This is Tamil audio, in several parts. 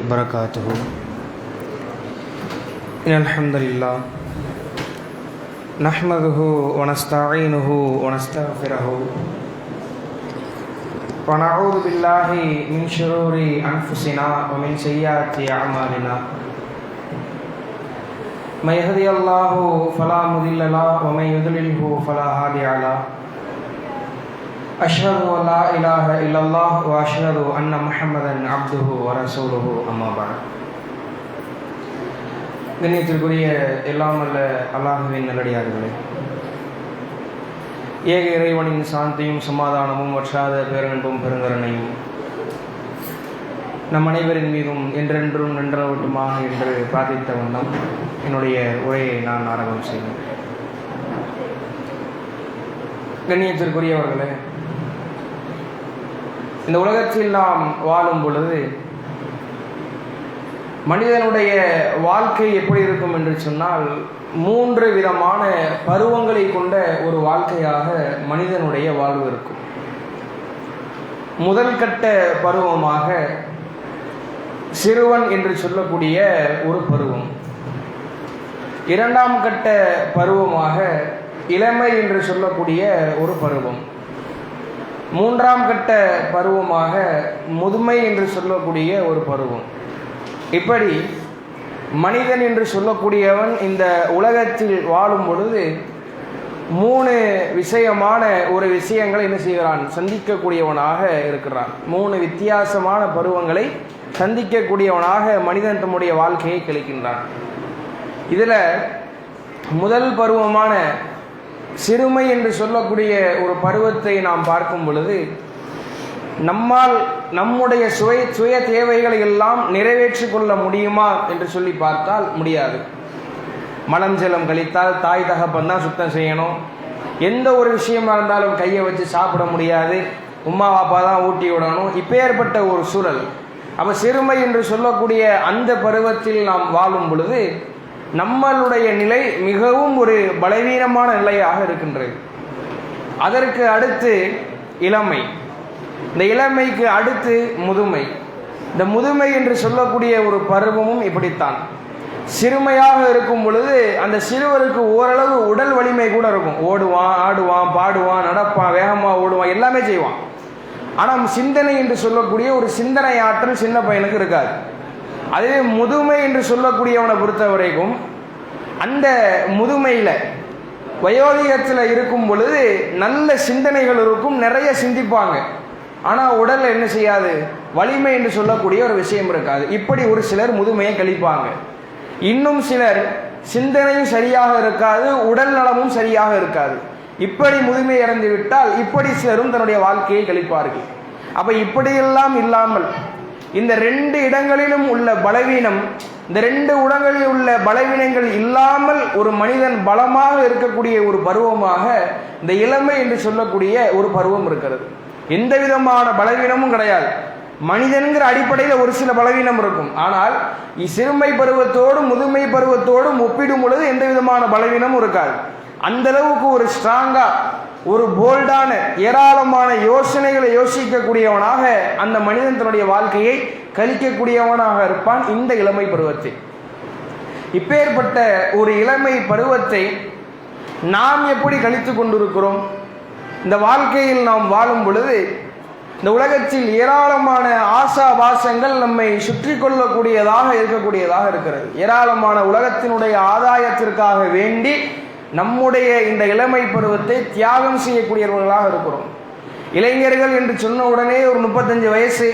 وبركاته. إن الحمد لله نحمده ونستعينه ونستغفره ونعوذ بالله من شرور أنفسنا ومن سيئات أعمالنا. من يهدي الله فلا مضل له ومن يضلله فلا هادي له. أشهد أن لا إله إلا الله وأشهد أن محمدا عبده ورسوله أما بعد. கண்ணியத்திற்குரிய எல்லாம் அல்ல அல்லாஹ்வின் நல்லடியார்களே, ஏக இறைவனின் சாந்தியும் சமாதானமும் வற்றாத பேரன்பும் பெருங்கருணையும் நம் அனைவரின் மீதும் என்றென்றும் நின்றவட்டுமாக என்று பிரார்த்தித்த வண்ணம் என்னுடைய உரையை நான் ஆரம்பம் செய்வேன். கண்ணியத்திற்குரியவர்களே, இந்த உலகத்தில் நாம் வாழும் பொழுது மனிதனுடைய வாழ்க்கை எப்படி இருக்கும் என்று சொன்னால், 3 விதமான பருவங்களை கொண்ட ஒரு வாழ்க்கையாக மனிதனுடைய வாழ்வு இருக்கும். முதல் கட்ட பருவமாக சிறுவன் என்று சொல்லக்கூடிய ஒரு பருவம், இரண்டாம் கட்ட பருவமாக இளமை என்று சொல்லக்கூடிய ஒரு பருவம், மூன்றாம் கட்ட பருவமாக முதுமை என்று சொல்லக்கூடிய ஒரு பருவம். இப்படி மனிதன் என்று சொல்லக்கூடியவன் இந்த உலகத்தில் வாழும் பொழுது 3 விஷயமான ஒரு விஷயங்களை என்ன செய்கிறான், சந்திக்கக்கூடியவனாக இருக்கிறான். 3 வித்தியாசமான பருவங்களை சந்திக்கக்கூடியவனாக மனிதன் தம்முடைய வாழ்க்கையை கழிக்கின்றான். இதில் முதல் பருவமான சிறுமை என்று சொல்லக்கூடிய ஒரு பருவத்தை நாம் பார்க்கும் பொழுது, நம்மால் நம்முடைய சுய தேவைகளை எல்லாம் நிறைவேற்றி கொள்ள முடியுமா என்று சொல்லி பார்த்தால் முடியாது. மலம் ஜலம் கழித்தால் தாய் தகப்பன் தான் சுத்தம் செய்யணும். எந்த ஒரு விஷயமா இருந்தாலும் கையை வச்சு சாப்பிட முடியாது, உம்மா பாப்பா தான் ஊட்டி விடணும். இப்பேற்பட்ட ஒரு சூழல். அப்போ சிறுமை என்று சொல்லக்கூடிய அந்த பருவத்தில் நாம் வாழும் பொழுது நம்மளுடைய நிலை மிகவும் ஒரு பலவீனமான நிலையாக இருக்கின்றது. அதற்கு அடுத்து இளமை, இந்த இளமைக்கு அடுத்து முதுமை. இந்த முதுமை என்று சொல்லக்கூடிய ஒரு பருவமும் இப்படித்தான். சிறுமையாக இருக்கும் பொழுது அந்த சிறுவருக்கு ஓரளவு உடல் வலிமை கூட இருக்கும். ஓடுவான், ஆடுவான், பாடுவான், நடப்பான், வேகமாக ஓடுவான், எல்லாமே செய்வான். ஆனால் சிந்தனை என்று சொல்லக்கூடிய ஒரு சிந்தனை ஆற்றல் சின்ன பையனுக்கு இருக்காது. அதே முதுமை என்று சொல்லக்கூடியவனை பொறுத்த வரைக்கும் அந்த முதுமையில் வயோதிகத்தில் இருக்கும் பொழுது நல்ல சிந்தனைகள் இருக்கும், நிறைய சிந்திப்பாங்க. ஆனால் உடலில் என்ன செய்யாது, வலிமை என்று சொல்லக்கூடிய ஒரு விஷயம் இருக்காது. இப்படி ஒரு சிலர் முதுமையை கழிப்பாங்க. இன்னும் சிலர் சிந்தனையும் சரியாக இருக்காது, உடல் நலமும் சரியாக இருக்காது. இப்படி முதுமை இறந்து விட்டால் இப்படி சிலரும் தன்னுடைய வாழ்க்கையை கழிப்பார்கள். அப்போ இப்படியெல்லாம் இல்லாமல் இந்த 2 இடங்களிலும் உள்ள பலவீனம், இந்த 2 இடங்களில் உள்ள பலவீனங்கள் இல்லாமல் ஒரு மனிதன் பலமாக இருக்கக்கூடிய ஒரு பருவமாக இந்த இளமை என்று சொல்லக்கூடிய ஒரு பருவம் இருக்கிறது. எந்த விதமான பலவீனமும் கிடையாது. மனிதன்கிற அடிப்படையில் ஒரு சில பலவீனம் இருக்கும். ஆனால் சிறுமை பருவத்தோடும் முதுமை பருவத்தோடும் ஒப்பிடும் பொழுது எந்த விதமான பலவீனமும் இருக்காது. அந்த அளவுக்கு ஒரு ஸ்ட்ராங்கா, ஒரு போல்டான, ஏராளமான யோசனைகளை யோசிக்கக்கூடியவனாக அந்த மனிதன் தன்னுடைய வாழ்க்கையை கழிக்கக்கூடியவனாக இருப்பான் இந்த இளமை பருவத்தை. இப்பேற்பட்ட ஒரு இளமை பருவத்தை நாம் எப்படி கழித்து கொண்டிருக்கிறோம்? இந்த வாழ்க்கையில் நாம் வாழும் பொழுது இந்த உலகத்தில் ஏராளமான ஆசாபாசங்கள் நம்மை சுற்றி கொள்ளக்கூடியதாக இருக்கக்கூடியதாக இருக்கிறது. ஏராளமான உலகத்தினுடைய ஆதாயத்திற்காக வேண்டி நம்முடைய இந்த இளமை பருவத்தை தியாகம் செய்யக்கூடியவர்களாக இருக்கிறோம். இளைஞர்கள் என்று சொன்ன உடனே ஒரு 35 வயசு,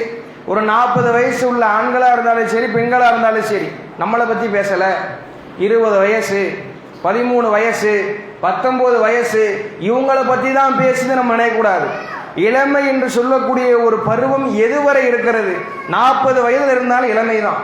ஒரு 40 வயசு உள்ள ஆண்களாக இருந்தாலும் சரி, பெண்களாக இருந்தாலும் சரி, நம்மளை பற்றி பேசலை. 20 வயசு, 13 வயசு, 19 வயசு, இவங்களை பற்றி தான் பேசுது நம்ம நினைக்கக்கூடாது. இளமை என்று சொல்லக்கூடிய ஒரு பருவம் எதுவரை இருக்கிறது? 40 வயதில் இருந்தாலும் இளமை தான்.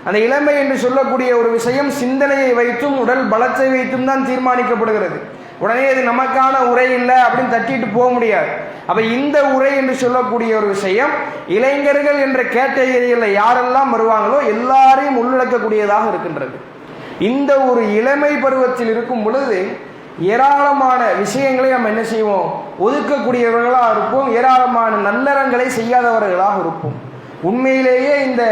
அந்த இளமை என்று சொல்லக்கூடிய ஒரு விஷயம் சிந்தனையை வைத்தும் உடல் பலத்தை வைத்தும் தான் தீர்மானிக்கப்படுகிறது. உடனே இது நமக்கான உரை இல்லை அப்படின்னு தட்டிட்டு போக முடியாது. அப்போ இந்த உரை என்று சொல்லக்கூடிய ஒரு விஷயம் இளைஞர்கள் என்ற கேட்டகரியில் யாரெல்லாம் வருவாங்களோ எல்லாரையும் உள்ளடக்கக்கூடியதாக இருக்கின்றது. இந்த ஒரு இளமை பருவத்தில் இருக்கும் பொழுது ஏராளமான விஷயங்களை நம்ம என்ன செய்வோம், ஒதுக்கக்கூடியவர்களாக இருப்போம். ஏராளமான நல்லறங்களை செய்யாதவர்களாக இருப்போம். உண்மையிலேயே இந்த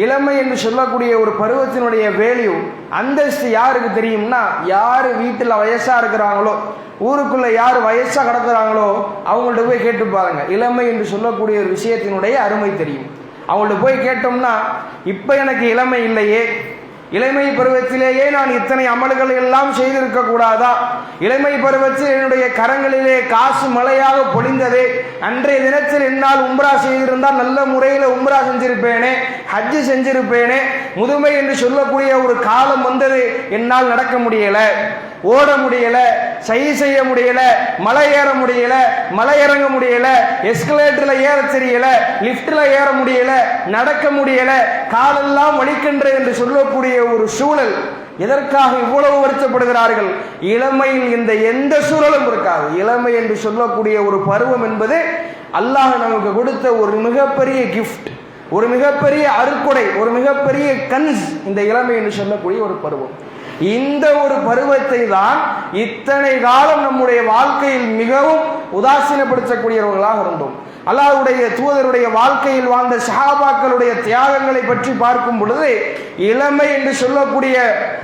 இளமை என்று சொல்லக்கூடிய ஒரு பருவத்தினுடைய வேல்யூ, அந்தஸ்து யாருக்கு தெரியும்னா, யார் வீட்டில் வயசா இருக்கிறாங்களோ, ஊருக்குள்ள யார் வயசா கிடக்குறாங்களோ அவங்கள்ட்ட போய் கேட்டு பாருங்க, இளமை என்று சொல்லக்கூடிய ஒரு விஷயத்தினுடைய அருமை தெரியும். அவங்கள்ட்ட போய் கேட்டோம்னா, இப்போ எனக்கு இளமை இல்லையே, இளமை பருவத்திலேயே நான் இத்தனை அமல்கள் எல்லாம் செய்திருக்க கூடாதா, இளமை பருவத்தில் என்னுடைய கரங்களிலே காசு மழையாக பொழிந்ததே, அன்றைய தினத்தில் என்னால் உம்ரா செய்திருந்தால் நல்ல முறையில் உம்ரா செஞ்சிருப்பேனே, ஹஜ்ஜு செஞ்சிருப்பேனே, முதுமை என்று சொல்லக்கூடிய ஒரு காலம் வந்தது, என்னால் நடக்க முடியல, ஓட முடியல, செய்ய முடியல, மலை ஏற முடியல, மலை இறங்க முடியல, எஸ்கலேட்டர்ல ஏற தெரியல, லிப்ட்ல ஏற முடியல, நடக்க முடியல, காலெல்லாம் வலிக்கின்ற என்று சொல்லக்கூடிய ஒரு சூழல். எதற்காக இவ்வளவு வருத்தப்படுகிறார்கள்? இளமையில் இந்த எந்த சூழலும் இருக்காது. இளமை என்று சொல்லக்கூடிய ஒரு பருவம் என்பது அல்லாஹ் நமக்கு கொடுத்த ஒரு மிகப்பெரிய கிஃப்ட், ஒரு மிகப்பெரிய அருட்கொடை, ஒரு மிகப்பெரிய கன்ஸ். இந்த இளமை என்று சொல்லக்கூடிய ஒரு பருவம், இந்த ஒரு பருவத்தை தான் இத்தனை காலம் நம்முடைய வாழ்க்கையில் மிகவும் உதாசீனப்படுத்தக்கூடியவர்களாக இருந்தோம். அல்லாஹ்வுடைய தூதருடைய வாழ்க்கையில் வாழ்ந்த சஹாபாக்களுடைய தியாகங்களை பற்றி பார்க்கும் பொழுது, இளமை என்று சொல்லக்கூடிய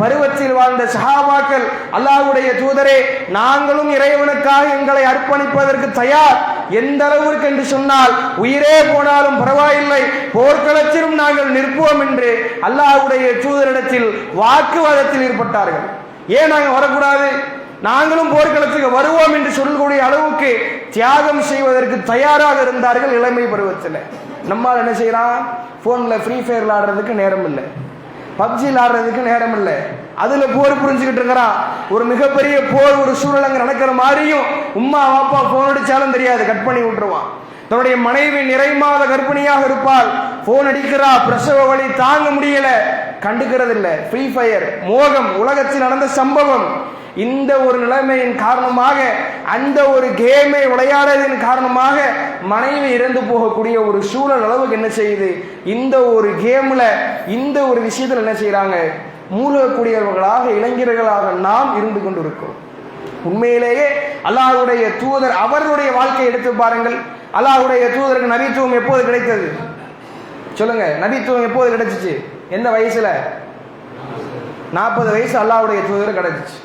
பருவத்தில் வாழ்ந்த சஹாபாக்கள், அல்லாஹ்வுடைய தூதரே, நாங்களும் இறைவனுக்காக எங்களை அர்ப்பணிப்பதற்கு தயார், எந்த அளவிற்கு என்று சொன்னால் உயிரே போனாலும் பரவாயில்லை, போர்க்களத்திலும் நாங்கள் நிற்போம் என்று அல்லாஹ்வுடைய தூதரிடத்தில் வாக்குவாதத்தில் ஈடுபட்டார்கள். ஏன் நாங்கள் வரக்கூடாது, நாங்களும் போர்க்களத்துக்கு வருவோம் என்று சொல்லக்கூடிய அளவுக்கு தியாகம் செய்வதற்கு தயாராக இருந்தார்கள் இளமை பருவத்தில். நம்மால் என்ன செய்யறான், போன்ல ஃப்ரீ ஃபயர் விளையாடுறதுக்கு நேரம் இல்லை, பப்ஜி விளையாடுறதுக்கு நேரம் இல்லை, அதுல போர் புரிஞ்சுக்கிட்டு இருக்கிறான். ஒரு மிகப்பெரிய போர், ஒரு சூழல் அங்க நடக்கிற மாதிரியும் உம்மா வாப்பா போன் அடிச்சாலும் தெரியாது, கட் பண்ணி விட்டுருவான். தன்னுடைய மனைவி நிறைமாத கர்ப்பிணியாக இருப்பால், போன் அடிக்கிறா, பிரசவ வலி தாங்க முடியல, கண்டுக்கிறது இல்லை. ஃப்ரீ ஃபயர் மோகம், உலகத்தில் நடந்த சம்பவம். இந்த ஒரு நிலைமையின் காரணமாக, அந்த ஒரு கேமை விளையாடுவதன் காரணமாக மனைவி இறந்து போகக்கூடிய ஒரு சூழல் அளவுக்கு என்ன செய்யுது, இந்த ஒரு கேம்ல, இந்த ஒரு விஷயத்தில் என்ன செய்யறாங்க, மூழ்கக்கூடியவர்களாக இளைஞர்களாக நாம் இருந்து கொண்டிருக்கிறோம். உண்மையிலேயே அல்லாஹ்வுடைய தூதர் அவர்களுடைய வாழ்க்கையை எடுத்து பாருங்கள். அல்லாஹ்வுடைய தூதருக்கு நபித்துவம் எப்போது கிடைத்தது சொல்லுங்க? நபித்துவம் எப்போது கிடைச்சிச்சு? எந்த வயசுல? 40 வயசு அல்லாஹ்வுடைய தூதர் கிடைச்சிச்சு.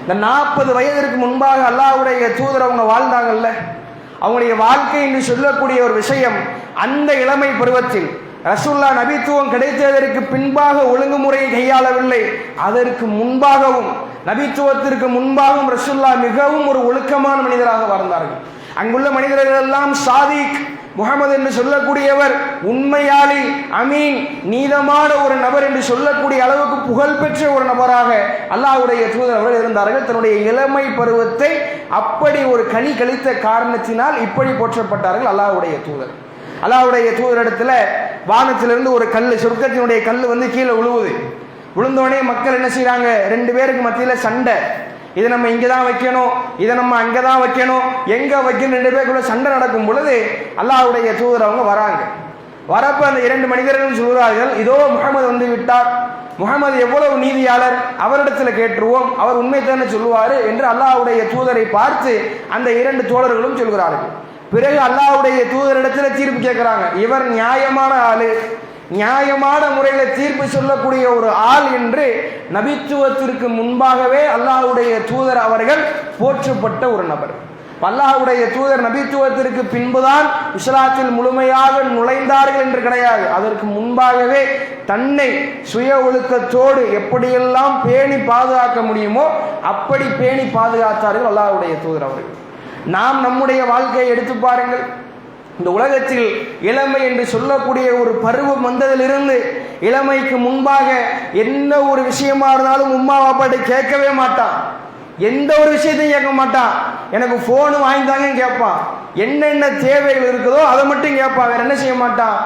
இந்த 40 வயதிற்கு முன்பாக அல்லாஹ்வுடைய தூதர் அவங்க வாழ்ந்தாங்கல்ல, அவங்களுடைய வாழ்க்கை என்று சொல்லக்கூடிய ஒரு விஷயம், அந்த இளமை பருவத்தில் ரசூலுல்லாஹ் நபித்துவம் கிடைத்ததற்கு பின்பாக ஒழுங்குமுறையை கையாளவில்லை, அதற்கு முன்பாகவும் நபித்துவத்திற்கு முன்பாகவும் ரசூலுல்லாஹ் மிகவும் ஒரு ஒழுக்கமான மனிதராக வாழ்ந்தார்கள். அங்குள்ள மனிதர்கள் எல்லாம் சாதிக், முகமது என்று சொல்லக்கூடியவர் உண்மையாளி, அமீன், நீதமான ஒரு நபர் என்று சொல்லக்கூடிய அளவுக்கு புகழ்பெற்ற ஒரு நபராக அல்லாஹ்வுடைய தூதர் அவர்கள் இருந்தார்கள். தன்னுடைய இளமை பருவத்தை அப்படி ஒரு கழித்த காரணத்தினால் இப்படி போற்றப்பட்டார்கள் அல்லாஹ்வுடைய தூதர். அல்லாஹ்வுடைய தூதரிடத்துல வானத்திலிருந்து ஒரு கல், சொர்க்கத்தினுடைய கல் வந்து கீழே விழுவுது. விழுந்தோடனே மக்கள் என்ன செய்யறாங்க, 2 பேருக்கு மத்தியில சண்டை. இதை நம்ம இங்கே தான் வைக்கணும், இதை நம்ம அங்கே தான் வைக்கணும், எங்கே வைக்கணும், 2 பேருக்குள்ள சண்டை நடக்கும் பொழுது அல்லாஹ்வுடைய தூதர் அவங்க வராங்க. வரப்ப அந்த 2 மனிதர்கள் சொல்கிறார்கள், இதோ முகமது வந்து விட்டார், முகமது எவ்வளவு நீதியாளர், அவரிடத்துல கேட்டுருவோம், அவர் உண்மைத்தானே சொல்லுவாரு என்று அல்லாஹ்வுடைய தூதரை பார்த்து அந்த 2 தோழர்களும் சொல்கிறார்கள். பிறகு அல்லாஹ்வுடைய தூதரிடத்துல தீர்ப்பு கேட்கிறாங்க. இவர் நியாயமான ஆளு, நியாயமான முறையில் தீர்ப்பு சொல்லக்கூடிய ஒரு ஆள் என்று நபித்துவத்திற்கு முன்பாகவே அல்லாஹ்வுடைய தூதர் அவர்கள் போற்றப்பட்ட ஒரு நபர். அல்லாஹ்வுடைய தூதர் நபித்துவத்திற்கு பின்புதான் இஸ்லாத்தில் முழுமையாக நுழைந்தார்கள் என்று கிடையாது. அதற்கு முன்பாகவே தன்னை சுய ஒழுக்கத்தோடு எப்படியெல்லாம் பேணி பாதுகாக்க முடியுமோ அப்படி பேணி பாதுகாத்தார்கள் அல்லாஹ்வுடைய தூதர் அவர்கள். நாம் நம்முடைய வாழ்க்கையை எடுத்து பாருங்கள். இந்த உலகத்தில் இளமை என்று சொல்லக்கூடிய ஒரு பருவம் வந்ததிலிருந்து இளமைக்கு முன்பாக எந்த ஒரு விஷயமா இருந்தாலும் உம்மா வாப்பாட்ட கேட்கவே மாட்டான், எந்த ஒரு விஷயத்தையும் கேட்க மாட்டான். எனக்கு போனு வாங்கிட்டாங்கன்னு கேட்பான், என்னென்ன தேவைகள் இருக்குதோ அதை மட்டும் கேட்பான், வேற என்ன செய்ய மாட்டான்,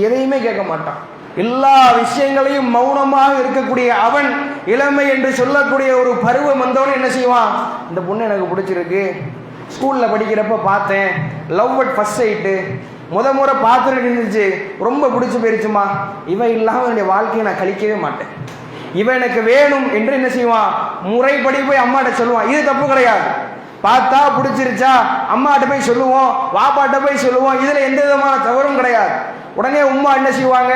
எதையுமே கேட்க மாட்டான். எல்லா விஷயங்களையும் மௌனமாக இருக்கக்கூடிய அவன் இளமை என்று சொல்லக்கூடிய ஒரு பருவம் வந்தவன் என்ன செய்வான், இந்த பொண்ணு எனக்கு பிடிச்சிருக்கு, ஸ்கூலில் படிக்கிறப்ப பார்த்தேன், லவ் அட் ஃபர்ஸ்ட் சைட்டு, முறை பார்த்துட்டு இருந்துச்சு, ரொம்ப பிடிச்சி போயிருச்சுமா, இவன் இல்லாமல் என்னுடைய வாழ்க்கையை நான் கழிக்கவே மாட்டேன், இவன் எனக்கு வேணும் என்று என்ன செய்வான், முறைப்படி போய் அம்மாட்ட சொல்லுவான். இது தப்பு கிடையாது. பார்த்தா பிடிச்சிருச்சா அம்மாட்ட போய் சொல்லுவோம், வாப்பாட்ட போய் சொல்லுவோம், இதில் எந்த விதமான தவறும் கிடையாது. உடனே உம்மா என்ன செய்வாங்க,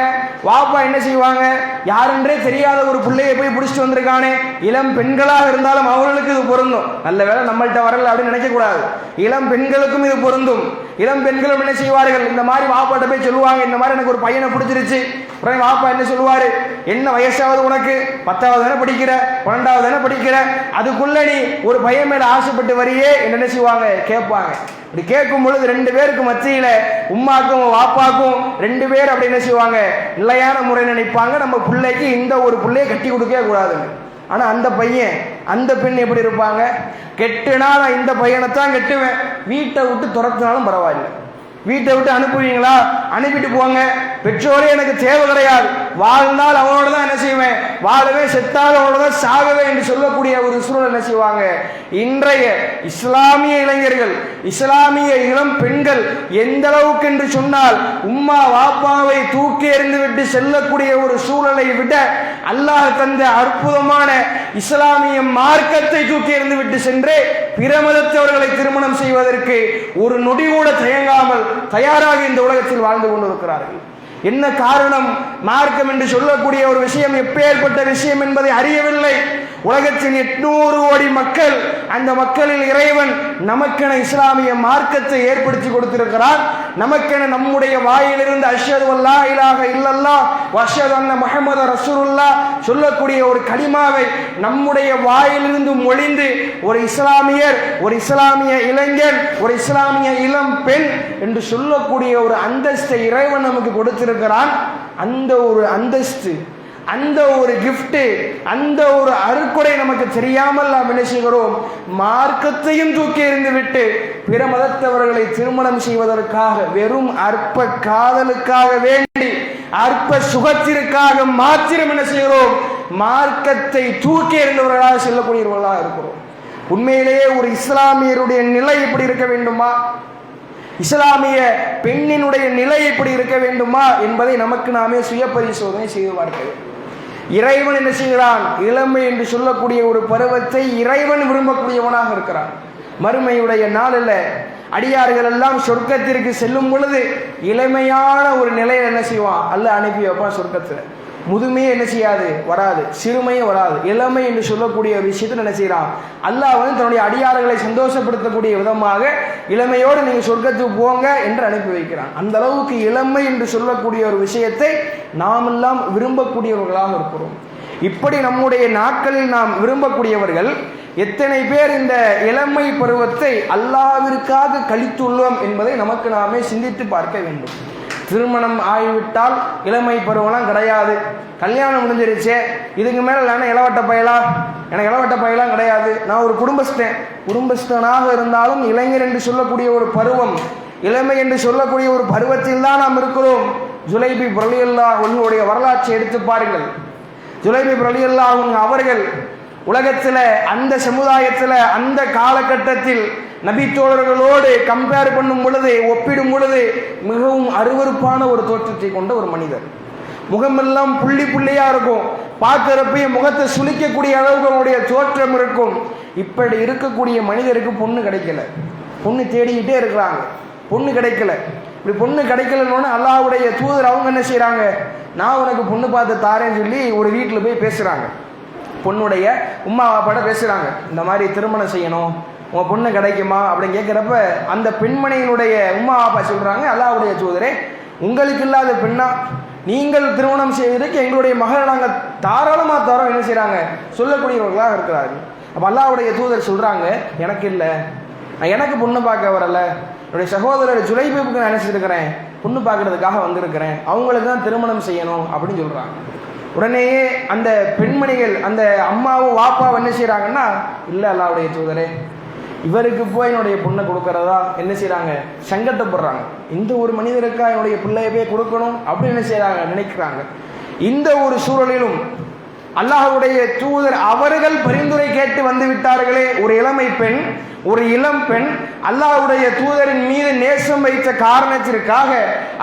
வாப்பா என்ன செய்வாங்க, யாருன்றே தெரியாத ஒரு பிள்ளையை போய் பிடிச்சிட்டு வந்திருக்கானே, இளம் பெண்களாக இருந்தாலும் அவர்களுக்கு இது பொருந்தும். நல்ல வேளை நம்மள்கிட்ட வரல அப்படின்னு நினைக்க கூடாது. இளம் பெண்களுக்கும் இது பொருந்தும். இளம் பெண்களும் என்ன செய்வார்கள், இந்த மாதிரி வாப்பாட்ட போய் சொல்லுவாங்க, இந்த மாதிரி எனக்கு ஒரு பையனை பிடிச்சிருச்சு. உடனே வாப்பா என்ன சொல்லுவாரு, என்ன வயசாவது உனக்கு, 10வது தானே படிக்கிற, 12வது தானே படிக்கிற, அதுக்குள்ள நீ ஒரு பையன் மேல ஆசைப்பட்டு வரியே என்ன செய்வாங்க, கேட்பாங்க. இப்படி கேட்கும் பொழுது 2 பேருக்கு மத்தியில உம்மாக்கும் வாப்பாக்கும் 2 பேர் அப்படி என்ன செய்வாங்க, நிலையான முறையில் நினைப்பாங்க, நம்ம பிள்ளைக்கு இந்த ஒரு பிள்ளையை கட்டி கொடுக்கவே கூடாதுன்னு. ஆனா அந்த பையன் அந்த பெண் எப்படி இருப்பாங்க, கெட்டுனா நான் இந்த பையனை தான் கெட்டுவேன், வீட்டை விட்டு துரத்தினாலும் பரவாயில்லை. வீட்டை விட்டு அனுப்புவீங்களா, அனுப்பிட்டு போங்க, பெற்றோரே எனக்கு தேவை கிடையாது, வாழ்ந்தால் அவனோட தான் என்ன செய்வேன், வாழவே, செத்தால் அவனோட தான் சாகவே என்று சொல்லக்கூடிய ஒரு சூழல் என்ன செய்வாங்க. இன்றைய இஸ்லாமிய இளைஞர்கள், இஸ்லாமிய இளம் பெண்கள் எந்த அளவுக்கு என்று சொன்னால், உம்மா வாப்பாவை தூக்கி எறிந்து விட்டு செல்லக்கூடிய ஒரு சூழலை விட அல்லாஹ் தந்த அற்புதமான இஸ்லாமிய மார்க்கத்தை தூக்கி எறிந்து விட்டு சென்று பிற மதத்தவர்களை திருமணம் செய்வதற்கு ஒரு நொடி கூட தயங்காமல் தயாராக இந்த உலகத்தில் வாழ்ந்து கொண்டிருக்கிறார்கள். என்ன காரணம், மார்க்கம் என்று சொல்லக்கூடிய ஒரு விஷயம் எப்பேற்பட்ட விஷயம் என்பதை அறியவில்லை. உலகத்தின் 800 கோடி மக்கள், அந்த மக்களில் இறைவன் நமக்கென இஸ்லாமிய மார்க்கத்தை ஏற்படுத்தி கொடுத்திருக்கிறார். நமக்கென நம்முடைய வாயிலிருந்து அஷ்ஹது அல்லா இலாஹ இல்லல்லாஹ் வ அஷ்ஹது அன்ன முஹம்மது ரசூலுல்லாஹ் சொல்லக்கூடிய ஒரு கலிமாவை நம்முடைய வாயிலிருந்து மொழிந்து ஒரு இஸ்லாமியர், ஒரு இஸ்லாமிய இளைஞன், ஒரு இஸ்லாமிய இளம் பெண் என்று சொல்லக்கூடிய ஒரு அந்தஸ்தை இறைவன் நமக்கு கொடுத்திருக்கிறான். அந்த ஒரு அந்தஸ்து, அந்த ஒரு கிஃப்ட், அந்த ஒரு அருக்குடை நமக்கு தெரியாமல் நாம் என்ன செய்கிறோம், மார்க்கத்தையும் தூக்கி எறிந்து விட்டு பிற மதத்தவர்களை திருமணம் செய்வதற்காக, வெறும் அற்ப காதலுக்காக வேண்டி, அற்ப சுகத்திற்காக மாத்திரம் என்ன செய்கிறோம், மார்க்கத்தை தூக்கி எறிந்தவர்களாக செல்லக்கூடியவர்களாக இருக்கிறோம். உண்மையிலேயே ஒரு இஸ்லாமியருடைய நிலை இப்படி இருக்க வேண்டுமா, இஸ்லாமிய பெண்ணினுடைய நிலை இப்படி இருக்க வேண்டுமா என்பதை நமக்கு நாமே சுய பரிசோதனை செய்து பார்க்க. இறைவன் என்ன செய்கிறான், இளமை என்று சொல்லக்கூடிய ஒரு பருவத்தை இறைவன் விரும்பக்கூடியவனாக இருக்கிறான். மறுமையுடைய நாளில் அடியார்கள் எல்லாம் சொர்க்கத்திற்கு செல்லும் பொழுது இளமையான ஒரு நிலையை என்ன செய்வான், அல்லாஹ் அனுப்பி வைப்பான் சொர்க்கத்தில். முதுமையே என்ன செய்யாது, வராது, சிறுமையும் வராது. இளமை என்று சொல்லக்கூடிய விஷயத்தை என்ன செய்யறான், அல்லாஹ் தன்னுடைய அடியார்களை சந்தோஷப்படுத்தக்கூடிய விதமாக இளமையோடு நீங்க சொர்க்கத்துக்கு போங்க என்று அனுப்பி வைக்கிறான். அந்த அளவுக்கு இளமை என்று சொல்லக்கூடிய ஒரு விஷயத்தை நாம் எல்லாம் விரும்பக்கூடியவர்களாக இருக்கிறோம். இப்படி நம்முடைய நாட்களில் நாம் விரும்பக்கூடியவர்கள் எத்தனை பேர் இந்த இளமை பருவத்தை அல்லாஹ்விற்காக கழித்துள்ளோம் என்பதை நமக்கு நாமே சிந்தித்து பார்க்க வேண்டும். திருமணம் ஆகிவிட்டால் இளமை பருவம்லாம் கிடையாது, கல்யாணம் முடிஞ்சிருச்சு, இதுக்கு மேலே நான் இளவட்ட பயலாம், எனக்கு இளவட்ட பயலாம் கிடையாது, நான் ஒரு குடும்பஸ்தனாக இருந்தாலும் இளைஞர் என்று சொல்லக்கூடிய ஒரு பருவம், இளமை என்று சொல்லக்கூடிய ஒரு பருவத்தில் தான் நாம் இருக்கிறோம். ஜுலைபி ரலியல்லாஹு அன்ஹுடைய வரலாற்றை எடுத்து பாருங்கள். ஜுலைபி ரலியல்லாஹு அன்ஹு அவர்கள் உலகத்தில், அந்த சமுதாயத்தில், அந்த காலகட்டத்தில் நபித்தோழர்களோடு கம்பேர் பண்ணும் பொழுது, ஒப்பிடும் பொழுது மிகவும் அருவருப்பான ஒரு தோற்றத்தை கொண்ட ஒரு மனிதர். முகமெல்லாம் புள்ளி புள்ளியா இருக்கும், பார்க்கிறப்பையும் முகத்தை சுளிக்கக்கூடிய அளவுக்கு அவருடைய தோற்றம் இருக்கும். இப்படி இருக்கக்கூடிய மனிதருக்கு பொண்ணு கிடைக்கல, பொண்ணு தேடிக்கிட்டே இருக்கிறாங்க, பொண்ணு கிடைக்கல. இப்படி பொண்ணு கிடைக்கலன்னு அல்லாஹ்வுடைய தூதர் அவங்க என்ன செய்யறாங்க, நான் உனக்கு பொண்ணு பார்த்து தாரேன்னு சொல்லி ஒரு வீட்டில் போய் பேசுறாங்க. பொண்ணுடைய உம்மா வாப்பாட பேசுறாங்க, இந்த மாதிரி திருமணம் செய்யணும், உங்க பொண்ணு கிடைக்குமா அப்படின்னு கேட்கிறப்ப அந்த பெண்மணியினுடைய உம்மா வாப்பா சொல்றாங்க, அல்லாஹ்வுடைய தூதரே, உங்களுக்கு இல்லாத பெண்ணா, நீங்கள் திருமணம் செய்வதற்கு எங்களுடைய மகளை நாங்கள் தாராளமாக தரோம் என்ன செய்யறாங்க, சொல்லக்கூடியவர்களாக இருக்கிறார்கள். அப்போ அல்லாஹ்வுடைய தூதர் சொல்றாங்க, எனக்கு இல்லை, எனக்கு பொண்ணு பார்க்க வரல, என்னுடைய சகோதரர் ஜுலைபிக்கு நான் நினைச்சிருக்கிறேன், பொண்ணு பார்க்கறதுக்காக வந்திருக்கிறேன், அவங்களுக்கு தான் திருமணம் செய்யணும் அப்படின்னு சொல்றாங்க. உடனேயே அந்த பெண்மணிகள், அந்த அம்மாவும் வாப்பாவும் என்ன செய்யறாங்கன்னா, இல்லை அல்லாஹ்வுடைய தூதரே, இவருக்கு போய் என்னுடைய பொண்ணை கொடுக்கறதா என்ன செய்யறாங்க, சங்கட்டப்படுறாங்க. இந்த ஒரு மனிதருக்கா என்னுடைய பிள்ளைய போய் கொடுக்கணும் அப்படின்னு என்ன செய்யறாங்க, நினைக்கிறாங்க. இந்த ஒரு சூழலிலும் அல்லாஹ்வுடைய தூதர் அவர்கள் பரிந்துரை கேட்டு வந்து விட்டார்களே, ஒரு இளமை பெண், ஒரு இளம் பெண் அல்லாஹ்வுடைய தூதரின் மீது நேசம் வைத்த காரணத்திற்காக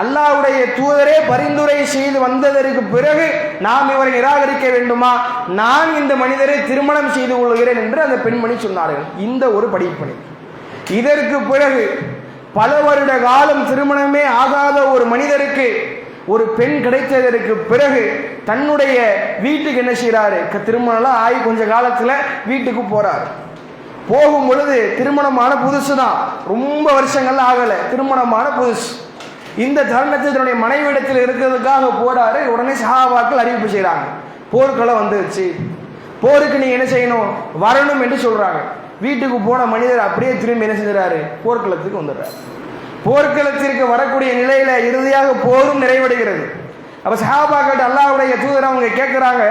அல்லாஹ்வுடைய தூதரே பரிந்துரை செய்து வந்ததற்கு பிறகு நாம் இவரை நிராகரிக்க வேண்டுமா, நான் இந்த மனிதரை திருமணம் செய்து கொள்கிறேன் என்று அந்த பெண்மணி சொன்னார்கள். இந்த ஒரு படிப்பணி. இதற்கு பிறகு பல வருட காலம் திருமணமே ஆகாத ஒரு மனிதருக்கு ஒரு பெண் கிடைத்ததற்கு பிறகு தன்னுடைய வீட்டுக்கு என்ன செய்யறாரு, திருமணம் ஆகி கொஞ்ச காலத்துல வீட்டுக்கு போறாரு. போகும் பொழுது திருமணமான புதுசு தான், ரொம்ப வருஷங்கள்ல ஆகல, திருமணமான புதுசு. இந்த தருணத்தில் தன்னுடைய மனைவிடத்தில் இருக்கிறதுக்காக போறாரு. உடனே சஹாபாக்கள் அறிவிப்பு செய்யறாங்க, போர்க்களம் வந்துருச்சு, போருக்கு நீ என்ன செய்யணும், வரணும் என்று சொல்றாங்க. வீட்டுக்கு போன மனிதர் அப்படியே திரும்பி என்ன செஞ்சாரு, போர்க்களத்துக்கு வந்துடுறாரு. போர்க்களத்திற்கு வரக்கூடிய நிலையில இறுதியாக போரும் நிறைவடைகிறது. அப்ப சஹாபாக்கள் அல்லாஹ்வுடைய தூதர் அவங்க கேட்கிறாங்க,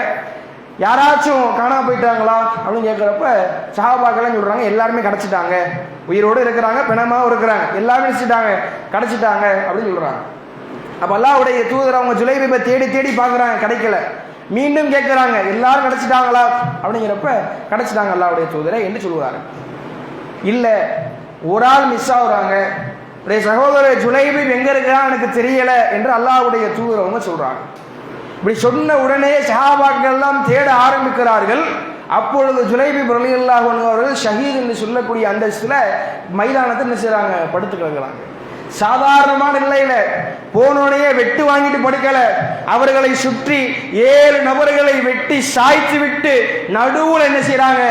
யாராச்சும் காணாம போயிட்டாங்களா அப்படின்னு கேட்கிறப்ப சஹாபாக்கள் சொல்றாங்க, எல்லாருமே கிடைச்சிட்டாங்க, உயிரோடு இருக்கிறாங்க, பிணமாவும் இருக்கிறாங்க, எல்லாமே கிடைச்சிட்டாங்க அப்படின்னு சொல்றாங்க. அப்ப அல்லாஹ்வுடைய தூதர் அவங்க ஜுலைபிபை தேடி தேடி பார்க்குறாங்க, கிடைக்கல. மீண்டும் கேட்குறாங்க, எல்லாரும் கிடைச்சிட்டாங்களா அப்படிங்கிறப்ப கிடைச்சிட்டாங்க அல்லாஹ்வுடைய தூதரை என்று சொல்லுவாங்க. இல்லை, ஒரு ஆள் மிஸ் ஆகுறாங்க, சகோதரர் ஜுலைபிப் எங்க இருக்கிறான் எனக்கு தெரியல என்று அல்லாஹ்வுடைய தூதர் அவங்க சொல்றாங்க. இப்படி சொன்ன உடனே சஹாபாக்கள் எல்லாம் தேட ஆரம்பிக்கிறார்கள். அப்பொழுது ஜுலைபிப் ரலியல்லாஹு அன்ஹு அவர்கள் ஷஹீத் என்று சொல்லக்கூடிய அந்தஸ்துல மைதானத்தில் என்ன செய்றாங்க, படுத்து கிடக்குறாங்க. சாதாரணமான நிலையில போனோடைய வெட்டு வாங்கிட்டு படுக்கல, அவர்களை சுற்றி 7 நபர்களை வெட்டி சாய்த்து விட்டு நடுவில் என்ன செய்யறாங்க,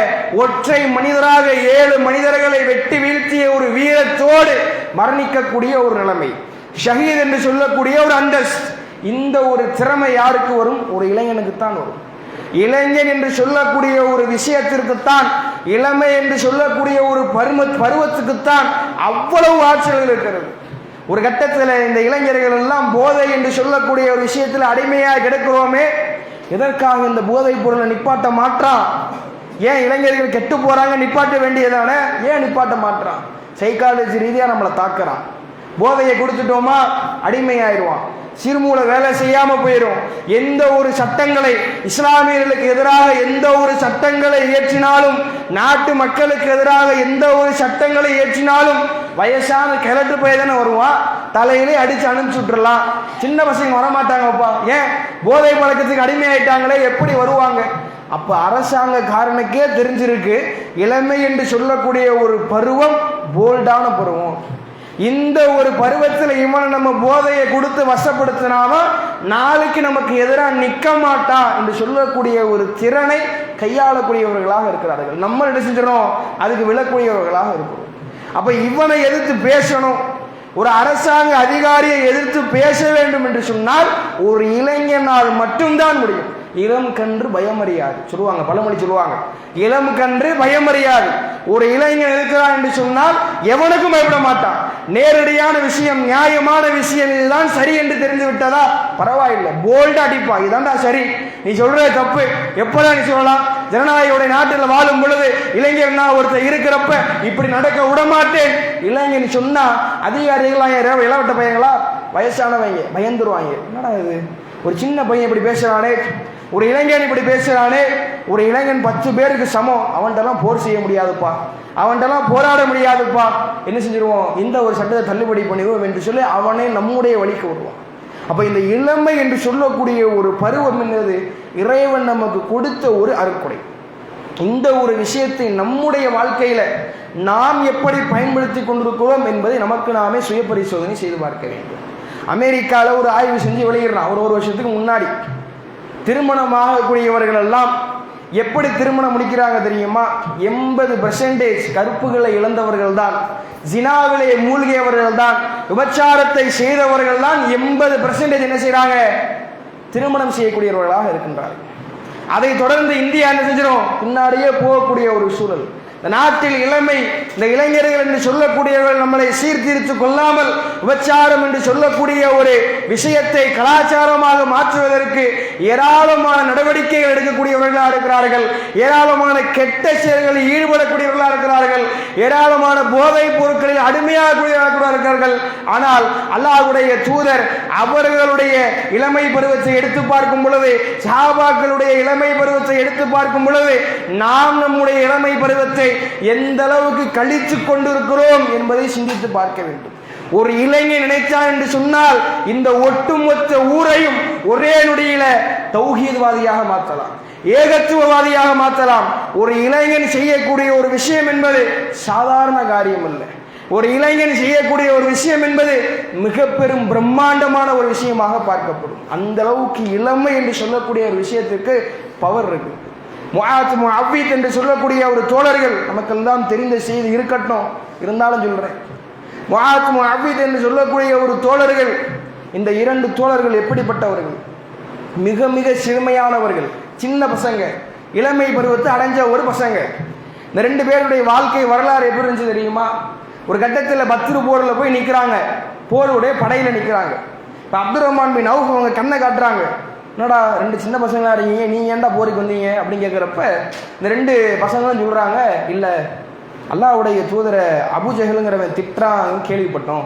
ஒற்றை மனிதராக 7 மனிதர்களை வெட்டி வீழ்த்திய ஒரு வீரத்தோடு மரணிக்கக்கூடிய ஒரு நிலைமை, ஷஹீத் என்று சொல்லக்கூடிய ஒரு அந்தஸ்து. இந்த ஒரு திறமை யாருக்கு வரும், ஒரு இளைஞனுக்குத்தான் வரும். இளைஞன் என்று சொல்லக்கூடிய ஒரு விஷயத்திற்குத்தான், இளமை என்று சொல்லக்கூடிய ஒரு பருவத்துக்குத்தான் அவ்வளவு ஆற்றல்கள் இருக்கிறது. ஒரு கட்டத்தில் இந்த இளைஞர்கள் எல்லாம் போதை என்று சொல்லக்கூடிய ஒரு விஷயத்தில் அடிமையாக கிடக்கிறோமே, எதற்காக இந்த போதை பொருளை நிப்பாட்ட மாற்றான்? ஏன் இளைஞர்கள் கெட்டு போறாங்க, நிப்பாட்ட வேண்டியதானே, ஏன் நிப்பாட்ட மாற்றான்? சைக்காலஜி ரீதியாக நம்மளை தாக்குறான். போதையை கொடுத்துட்டோமா அடிமையாயிருவான், சிறுமூல வேலை செய்யாம போயிடும். எந்த ஒரு சட்டங்களை, இஸ்லாமியர்களுக்கு எதிராக எந்த ஒரு சட்டங்களை இயற்றினாலும், நாட்டு மக்களுக்கு எதிராக எந்த ஒரு சட்டங்களை இயற்றினாலும் வயசான கிழட்டு போய் தானே வருவான், தலையிலே அடிச்சு அனுப்பிச்சு விட்டுறலாம். சின்ன பசங்க வரமாட்டாங்கப்பா, ஏன் போதை பழக்கத்துக்கு அடிமையாயிட்டாங்களே, எப்படி வருவாங்க? அப்ப அரசாங்கக்காரனுக்கே தெரிஞ்சிருக்கு, இளமை என்று சொல்லக்கூடிய ஒரு பருவம் போல்டான பருவம். இந்த ஒரு பருவத்தில் இவனை நம்ம போதையை கொடுத்து வசப்படுத்தினாம நாளைக்கு நமக்கு எதிராக நிற்க மாட்டான் என்று சொல்லக்கூடிய ஒரு திறனை கையாளக்கூடியவர்களாக இருக்கிறார்கள். நம்ம என்ன செஞ்சிடறோம், அதுக்கு விழக்கூடியவர்களாக இருக்கிறோம். அப்ப இவனை எதிர்த்து பேசணும், ஒரு அரசாங்க அதிகாரியை எதிர்த்து பேச வேண்டும் என்று சொன்னால் ஒரு இளைஞனால் மட்டும்தான் முடியும். இளம் கன்று பயமறியாது சொல்லுவாங்க, பழமொழி சொல்லுவாங்க, இளம் கன்று பயமறியாது. ஒரு இளைஞன் இருக்கிறான் என்று சொன்னால் எவனுக்கும் பயப்பட மாட்டான். நேரடியான விஷயம், நியாயமான விஷயம், இதுதான் சரி என்று தெரிந்து விட்டதா பரவாயில்லை, போல்டா அடிப்பான், இதான்டா சரி, நீ சொல்றது தப்பு, எப்பதான் நீ சொல்லலாம்? ஜனநாயக நாட்டில் வாழும் பொழுது இளைஞர் நான் ஒருத்தர் இருக்கிறப்ப இப்படி நடக்க விடமாட்டேன் இளைஞன் சொன்னா அதிகாரிகள் இளவட்ட பையங்களா, வயசானவங்க பயந்துருவாங்க. என்னடா இது, ஒரு சின்ன பையன் இப்படி பேசுறானே, ஒரு இளைஞன் இப்படி பேசுறானே, ஒரு இளைஞன் 10 பேருக்கு சமம், அவன்கிட்டலாம் போர் செய்ய முடியாதுப்பா, அவன்கிட்டலாம் போராட முடியாதுப்பா, என்ன செஞ்சிருவோம், இந்த ஒரு சட்டத்தை தள்ளுபடி பண்ணிடுவோம் என்று சொல்லி அவனே நம்முடைய வழிக்கு வருவான். அப்ப இந்த இளமை என்று சொல்லக்கூடிய ஒரு பருவம் என்பது இறைவன் நமக்கு கொடுத்த ஒரு அருட்கொடை. இந்த ஒரு விஷயத்தை நம்முடைய வாழ்க்கையில நாம் எப்படி பயன்படுத்தி கொண்டிருக்கிறோம் என்பதை நமக்கு நாமே சுய பரிசோதனை செய்து பார்க்க வேண்டும். அமெரிக்காவில் ஒரு ஆய்வு செஞ்சு வெளியிடுறான், ஒரு வருஷத்துக்கு முன்னாடி திருமணமாகக்கூடியவர்கள் எல்லாம் எப்படி திருமணம் முடிக்கிறாங்க தெரியுமா? 80% கருப்புகளை இழந்தவர்கள் தான், ஜினாவிலே மூழ்கியவர்கள் தான், விபச்சாரத்தை செய்தவர்கள் தான் 80% என்ன செய்யறாங்க, திருமணம் செய்யக்கூடியவர்களாக இருக்கின்றார்கள். அதை தொடர்ந்து இந்தியா என்ன செஞ்சிடும், பின்னாடியே போகக்கூடிய ஒரு சூழல். இந்த நாட்டில் இளமை, இந்த இளைஞர்கள் என்று சொல்லக்கூடியவர்கள் நம்மளை சீர்திருத்திக் கொள்ளாமல் விபச்சாரம் என்று சொல்லக்கூடிய ஒரு விஷயத்தை கலாச்சாரமாக மாற்றுவதற்கு ஏராளமான நடவடிக்கைகள் எடுக்கக்கூடியவர்களாக இருக்கிறார்கள், ஏராளமான கெட்ட செயல்களில் ஈடுபடக்கூடியவர்களாக இருக்கிறார்கள், ஏராளமான போதைப் பொருட்களில் அடிமையாகக்கூடியவர்களாக இருக்கிறார்கள். ஆனால் அல்லாஹ்வுடைய தூதர் அவர்களுடைய இளமை பருவத்தை எடுத்து பார்க்கும் பொழுது, சஹாபாக்களுடைய இளமை பருவத்தை எடுத்து பார்க்கும் பொழுது, நாம் நம்முடைய இளமை பருவத்தை எந்த அளவுக்கு கழித்து கொண்டிருக்கிறோம் என்பதை சிந்தித்து பார்க்க வேண்டும். ஒரு இளைஞன் நினைத்தான் என்று சொன்னால் இந்த ஒட்டுமொத்த ஊரையும் ஒரே நொடியில தௌஹீத்வாதியாக மாற்றலாம், ஏகத்துவவாதியாக மாற்றலாம். ஒரு இளைஞன் செய்யக்கூடிய ஒரு விஷயம் என்பது சாதாரண காரியம் அல்ல. ஒரு இளைஞன் செய்யக்கூடிய ஒரு விஷயம் என்பது மிக பெரும் பிரம்மாண்டமான ஒரு விஷயமாக பார்க்கப்படும். அந்த அளவுக்கு இளமை என்று சொல்லக்கூடிய ஒரு விஷயத்திற்கு பவர் இருக்கு. முஆத் முஅவ்வீத் என்று சொல்லக்கூடிய ஒரு தோழர்கள் நமக்கெல்லாம் தெரிந்த செய்தி இருக்கட்டும், இருந்தாலும் சொல்றேன். முஆத் முஅவ்வீத் என்று சொல்லக்கூடிய ஒரு தோழர்கள், இந்த இரண்டு தோழர்கள் எப்படிப்பட்டவர்கள்? மிக மிக சிறுமையானவர்கள், சின்ன பசங்க, இளமை பருவத்தை அடைஞ்ச ஒரு பசங்க. இந்த ரெண்டு பேருடைய வாழ்க்கை வரலாறு எப்படி இருந்துச்சு தெரியுமா? ஒரு கட்டத்தில் பத்ரு போரில் போய் நிற்கிறாங்க, போருடைய படையில் நிற்கிறாங்க. இப்போ அப்துல் ரஹ்மான் பின் அவுஃப் அவங்க கண்ணை காட்டுறாங்க, என்னடா ரெண்டு சின்ன பசங்களா இருக்கீங்க, நீங்கள் ஏன்டா போருக்கு வந்தீங்க அப்படின்னு கேட்குறப்ப இந்த ரெண்டு பசங்களும் சொல்கிறாங்க, இல்லை அல்லாஹ்வுடைய தூதரை அபூஜஹலுங்கிறவன் திட்டுறான்னு கேள்விப்பட்டோம்,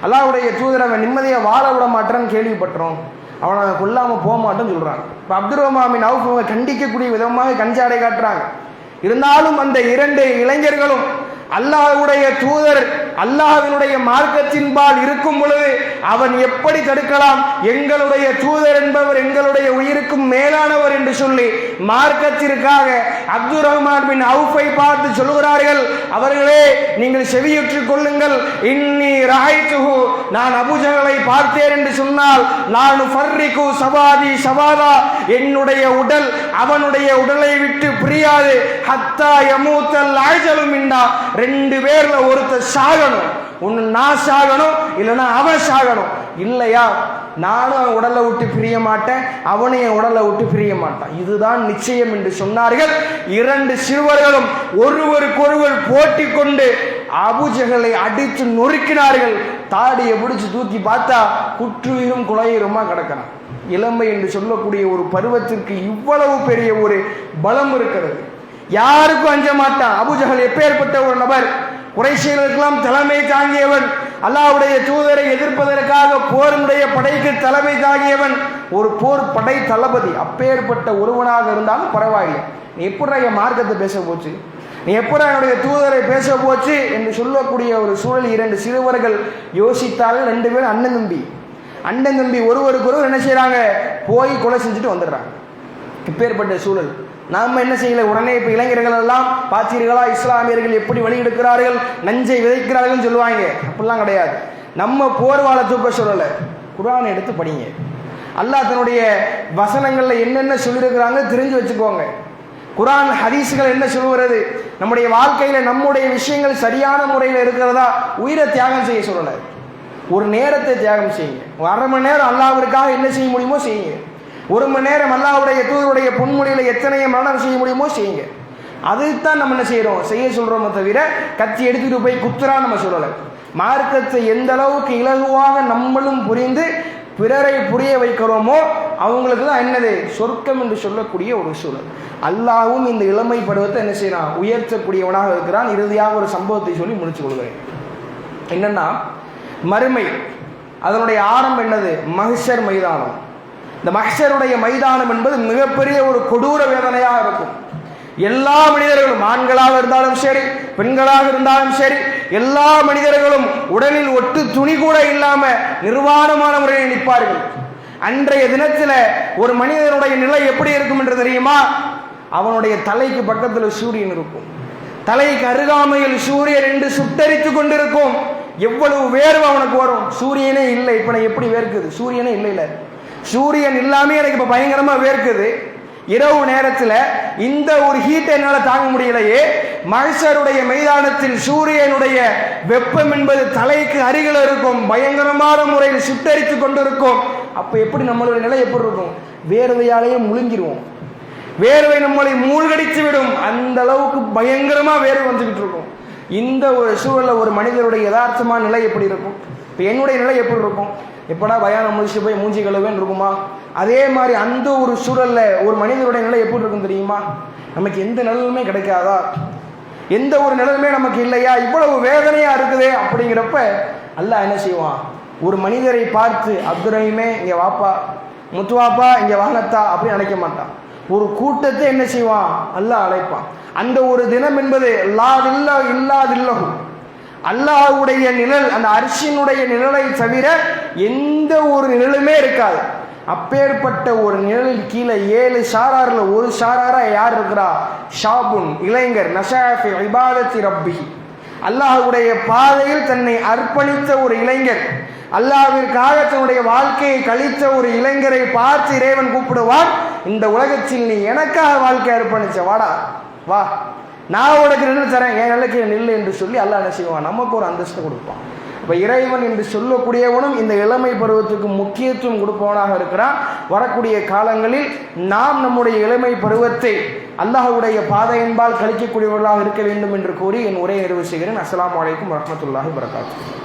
அல்லாஹ்வுடைய தூதரை அவன் நிம்மதியாக வாழ விட மாட்டேன்னு கேள்விப்பட்டோம், அவனை கொல்லாமல் போக மாட்டேன்னு சொல்கிறாங்க. இப்போ அப்துல் ரஹ்மான் பின் அவுஃப் அவங்க கண்டிக்கக்கூடிய விதமாக கஞ்சாடை காட்டுறாங்க. இருந்தாலும் அந்த இரண்டு இளைஞர்களும் அல்லாஹ்வுடைய தூதர் அல்லாஹ்வினுடைய மார்க்கத்தின்பால் இருக்கும் பொழுது அவன் எப்படி தடுக்கலாம்? எங்களுடைய தூதர் என்பவர் எங்களுடைய உயிருக்கும் மேலானவர் என்று சொல்லி மார்க்கத்திற்காக அப்துல் ரஹ்மான் பின் அவுஃபை பார்த்து சொல்கிறார்கள், அவர்களே நீங்கள் செவியுற்றுக் கொள்ளுங்கள், இன்னி ரஹைத்துஹு, நான் அபூஜஹலை பார்த்தேன் என்று சொன்னால், நான் ஃபர்ரிகு சவாதி சவாதா, என்னுடைய உடல் அவனுடைய உடலை விட்டு பிரியாது, ஹத்தா யமூத்தல் அஜலு மின்னா, ரெண்டு பேர்ல ஒருத்தர் சாகணும், ஒன்னு நான் சாகணும் இல்லைன்னா அவன் சாகணும், இல்லையா நானும் அவன் உடலை விட்டு பிரிய மாட்டேன், அவனும் என் உடலை விட்டு பிரிய மாட்டான், இதுதான் நிச்சயம் என்று சொன்னார்கள். இரண்டு சிறுவர்களும் ஒருவருக்கொருவர் போட்டி கொண்டு அபூஜஹலை அடித்து நொறுக்கினார்கள். தாடியை பிடிச்சு தூக்கி பார்த்தா குற்றுயிரும் குலையுருமா கிடக்கிறான். இளமை என்று சொல்லக்கூடிய ஒரு பருவத்திற்கு இவ்வளவு பெரிய ஒரு பலம் இருக்கிறது. யாருக்கும் அஞ்ச மாட்டான். அபூஜஹல் எப்பேற்பட்ட ஒரு நபர்? குறைஷிகளுக்கெல்லாம் தலைமை தாங்கியவன், அல்லாஹ்வுடைய தூதரை எதிர்ப்பதற்காக போருடைய படைக்கு தலைமை தாங்கியவன், ஒரு போர் படை தளபதி. அப்பேற்பட்ட ஒருவனாக இருந்தாலும் பரவாயில்லை, நீ எப்படி என் மார்க்கத்தை பேச போச்சு, நீ எப்படி என்னுடைய தூதரை பேச போச்சு என்று சொல்லக்கூடிய ஒரு சூழல் இரண்டு சிறுவர்கள் யோசித்தாலும், ரெண்டு பேரும் அண்ணன் தம்பி ஒருவருக்கொருவர் என்ன செய்யறாங்க, போய் கொலை செஞ்சுட்டு வந்துடுறாங்க. இப்பேற்பட்ட சூழல் நாம் என்ன செய்யல? உடனே இப்போ இளைஞர்கள் எல்லாம் பார்த்தீர்களா, இஸ்லாமியர்கள் எப்படி வழி எடுக்கிறார்கள், நஞ்சை விதைக்கிறார்கள் சொல்லுவாங்க. அப்படிலாம் கிடையாது. நம்ம போர்வாள தூக்க சொல்லலை, குர்ஆனை எடுத்து படிங்க. அல்லாஹ் தன்னுடைய வசனங்கள்ல என்னென்ன சொல்லியிருக்கிறாங்க தெரிஞ்சு வச்சுக்கோங்க. குர்ஆன் ஹதீஸ்கள் என்ன சொல்லுகிறது, நம்முடைய வாழ்க்கையில நம்முடைய விஷயங்கள் சரியான முறையில் இருக்கிறதா? உயிரை தியாகம் செய்ய சொல்லலை, ஒரு நேரத்தை தியாகம் செய்யுங்க. அரை மணி நேரம் அல்லாஹ்விற்காக என்ன செய்ய முடியுமோ செய்யுங்க. ஒரு மணி நேரம் அல்லாஹ்வுடைய தூதருடைய பொன்மொழியில எத்தனைய மரணம் செய்ய முடியுமோ செய்யுங்க. அதுதான் நம்ம என்ன செய்யறோம், செய்ய சொல்றோமே தவிர கத்தி எடுத்துட்டு போய் குத்துறா நம்ம சொல்லலை. மார்க்கத்தை எந்த அளவுக்கு இலகுவாக நம்மளும் புரிந்து பிறரை புரிய வைக்கிறோமோ அவங்களுக்கு தான் என்னது சொர்க்கம் என்று சொல்லக்கூடிய ஒரு சூழல். அல்லாஹ்வும் இந்த இளமை பருவத்தை என்ன செய்யறான், உயர்த்தக்கூடியவனாக இருக்கிறான். இறுதியாக ஒரு சம்பவத்தை சொல்லி முடிச்சு கொள்கிறேன். என்னன்னா, மறுமை அதனுடைய ஆரம்பம் என்னது, மஹ்ஷர் மைதானம். இந்த மஹ்ஷருடைய மைதானம் என்பது மிகப்பெரிய ஒரு கொடூர வேதனையாக இருக்கும். எல்லா மனிதர்களும், ஆண்களாக இருந்தாலும் சரி பெண்களாக இருந்தாலும் சரி, எல்லா மனிதர்களும் உடலில் ஒட்டு துணி கூட இல்லாம நிர்வாணமான முறையில் நிற்பார்கள். அன்றைய தினத்தில் ஒரு மனிதனுடைய நிலை எப்படி இருக்கும் என்று தெரியுமா? அவனுடைய தலைக்கு பக்கத்தில் சூரியன் இருக்கும், தலைக்கு அருகாமையில் சூரியன் என்று சுட்டரித்து கொண்டிருக்கும். எவ்வளவு வேர்வை அவனுக்கு வரும். சூரியனே இல்லை, இப்ப நான் எப்படி வேர்க்குது, சூரியனே இல்லை, சூரியன் இல்லாம எனக்கு இப்ப பயங்கரமா வேர்க்குது. இரவு நேரத்தில் இந்த ஒரு ஹீட்டை என்னால் தாங்க முடியலையே. மஹ்ஷருடைய மைதானத்தில் சூரியனுடைய வெப்பம் என்பது தலைக்கு அருகில் இருக்கும், பயங்கரமான முறையில் சுட்டரித்து கொண்டிருக்கும். அப்ப எப்படி நம்மளுடைய நிலை எப்படி இருக்கும்? வேர்வையாலேயே முழுங்கிடுவோம், வேர்வை நம்மளை மூழ்கடித்து விடும். அந்த அளவுக்கு பயங்கரமா வேர்வை வந்துகிட்டு இருக்கும். இந்த ஒரு சூழல்ல ஒரு மனிதருடைய யதார்த்தமான நிலை எப்படி இருக்கும்? இப்போ என்னுடைய நிலை எப்படி இருக்கும்? எப்படா பயானம் முடிச்சு போய் மூஞ்சி கழுவேன்னு இருக்குமா? அதே மாதிரி அந்த ஒரு சூழல்ல ஒரு மனிதனுடைய நிலை எப்படி இருக்கும் தெரியுமா? நமக்கு எந்த நிழலுமே கிடைக்காதா? எந்த ஒரு நிழலுமே நமக்கு இல்லையா? இவ்வளவு வேதனையா இருக்குதே அப்படிங்கிறப்ப அல்லாஹ் என்ன செய்வான், ஒரு மனிதரை பார்த்து அப்துல் ரஹீமே இங்க வாப்பா, முத்துவாப்பா இங்க வாங்கத்தா அப்படின்னு அழைக்க மாட்டான். ஒரு கூட்டத்தை என்ன செய்வான், அல்லாஹ் அழைப்பான். அந்த ஒரு தினம் என்பது இல்லாதில்லஹு, அல்லாஹ்வுடைய நிழல், அந்த அர்ஷினுடைய நிழலை தவிர எந்த ஒரு நிழலுமே இருக்காது. அப்பேற்பட்ட ஒரு நிழலில் கீழே 7 சாரார்ல ஒரு சாராரா யார் இருக்கிறா? ஷாபுன், இளைஞர், நஷாஃபி இபாதத்தி ரப்பிஹி, அல்லாஹ்வுடைய பாதையில் தன்னை அர்ப்பணித்த ஒரு இளைஞர், அல்லாஹ்விற்காக தன்னுடைய வாழ்க்கையை கழித்த ஒரு இளைஞரை பார்த்து இறைவன் கூப்பிடுவான், இந்த உலகத்தில் நீ எனக்காக வாழ்க்கை அர்ப்பணிச்ச, வாடா வா, நான் உனக்கு நின்று தரேன், என் நிலைக்கு நில்லு என்று சொல்லி அல்லாஹ் என்ன செய்வான், நமக்கு ஒரு அந்தஸ்து கொடுப்பான். இப்போ இறைவன் என்று சொல்லக்கூடியவனும் இந்த இளமை பருவத்துக்கு முக்கியத்துவம் கொடுப்பவனாக இருக்கிறான். வரக்கூடிய காலங்களில் நாம் நம்முடைய இளமை பருவத்தை அல்லாஹ்வுடைய பாதையின்பால் கழிக்கக்கூடியவர்களாக இருக்க வேண்டும் என்று கூறி என் உரையை நிறைவு செய்கிறேன். அஸ்ஸலாமு அலைக்கும் வரஹ்மத்துல்லாஹி வபரகாத்துஹு.